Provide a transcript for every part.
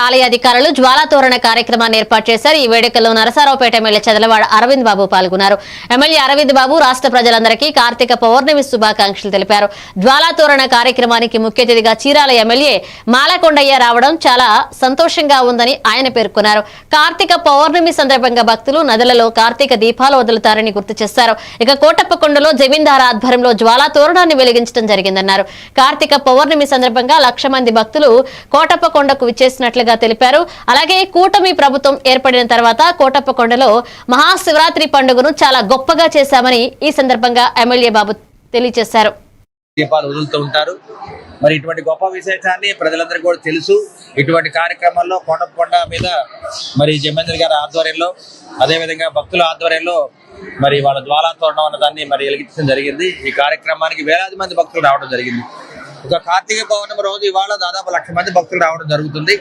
ఆలయ అధికారులు జ్వాలా తోరణ కార్యక్రమాన్ని ఏర్పాటు చేశారు. ఈ వేడుకల్లో నరసరావుపేట ఎమ్మెల్యే చదలవాడ అరవింద్ బాబు పాల్గొన్నారు. ఎమ్మెల్యే అరవింద్ బాబు రాష్ట్ర ప్రజలందరికీ కార్తీక పౌర్ణమి శుభాకాంక్షలు తెలిపారు. జ్వాలా తోరణ కార్యక్రమానికి ముఖ్య అతిథిగా చీరాల ఎమ్మెల్యే మాలకొండయ్య రావడం చాలా సంతోషంగా ఉందని ఆయన పేర్కొన్నారు. కార్తీక పౌర్ణమి సందర్భంగా భక్తులు నదులలో కార్తీక దీపాలు వదులుతారని గుర్తు చేశారు. ఇక కోటప్పకొండలో జమీందార ఆధ్వర్యంలో జ్వాలా తోరణాన్ని వెలిగించడం జరిగిందన్నారు. కార్తీక పౌర్ణమి సందర్భంగా 1,00,000 మంది భక్తులు కోటప్పకొండకు విచ్చేసిన తెలిపారు. అలాగే కూటమి ప్రభుత్వం ఏర్పడిన తర్వాత కోటప్పకొండలో మహాశివరాత్రి పండుగను చాలా గొప్పగా చేశామని ఈ సందర్భంగా ఎమ్మెల్యే బాబు తెలియజేశారు. దీపాలు వదులుతూ ఉంటారు. మరి ఇటువంటి గొప్ప విశేషాన్ని ప్రజలందరికీ కూడా తెలుసు. ఇటువంటి కార్యక్రమాల్లో కోటప్పకొండ మీద మరి జమేంద్ర గారి ఆధ్వర్యంలో అదేవిధంగా భక్తుల ఆధ్వర్యంలో మరి వాళ్ళ జ్వాలా తోరణం అన్నదాన్ని మరి వెలిగించడం జరిగింది. ఈ కార్యక్రమానికి వేలాది మంది భక్తులు రావడం జరిగింది. ఒక కార్తీక పౌర్ణమి రోజు ఇవాళ దాదాపు 1,00,000 మంది భక్తులు రావడం జరుగుతుంది.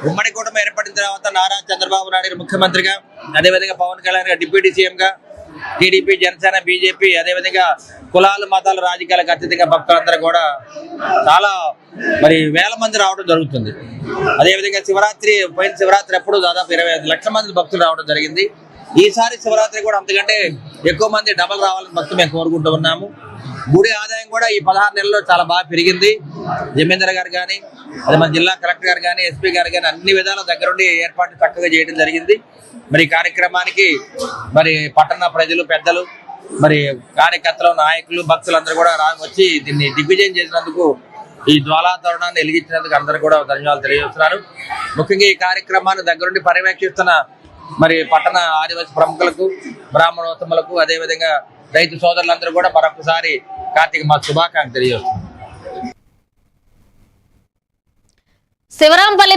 ఉమ్మడి కూటమి ఏర్పడిన తర్వాత నారా చంద్రబాబు నాయుడు ముఖ్యమంత్రిగా, అదేవిధంగా పవన్ కళ్యాణ్ గారు డిప్యూటీ సీఎంగా, టీడీపీ, జనసేన, బీజేపీ, అదేవిధంగా కులాలు మతాలు రాజకీయాలకు అతీతంగా భక్తులందరూ కూడా చాలా మరి వేల మంది రావడం జరుగుతుంది. అదేవిధంగా పోయిన శివరాత్రి అప్పుడు దాదాపు 25 లక్షల మంది భక్తులు రావడం జరిగింది. ఈసారి శివరాత్రి కూడా అంతకంటే ఎక్కువ మంది డబల్ రావాలని భక్తులు మేము కోరుకుంటూ ఉన్నాము. గుడి ఆదాయం కూడా ఈ 16 నెలల్లో చాలా బాగా పెరిగింది. జమీందార్ గారు కానీ, అదే మన జిల్లా కలెక్టర్ గారు కానీ, ఎస్పీ గారు కానీ అన్ని విధాల దగ్గరుండి ఏర్పాటు చక్కగా చేయడం జరిగింది. మరి కార్యక్రమానికి మరి పట్టణ ప్రజలు, పెద్దలు, మరి కార్యకర్తలు, నాయకులు, భక్తులందరూ కూడా వచ్చి దీన్ని దిగ్విజయం చేసినందుకు, ఈ జ్వాలా తోరణాన్ని వెలిగించినందుకు అందరూ కూడా ధన్యవాదాలు తెలియజేస్తున్నారు. ముఖ్యంగా ఈ కార్యక్రమాన్ని దగ్గరుండి పర్యవేక్షిస్తున్న మరి పట్టణ ఆదివాసీ ప్రముఖులకు, బ్రాహ్మణోత్తములకు, అదేవిధంగా రైతు సోదరులందరూ కూడా మరొకసారి కార్తీక మాస శుభాకాంక్షలు తెలియజేస్తున్నారు. శివరాంపల్లి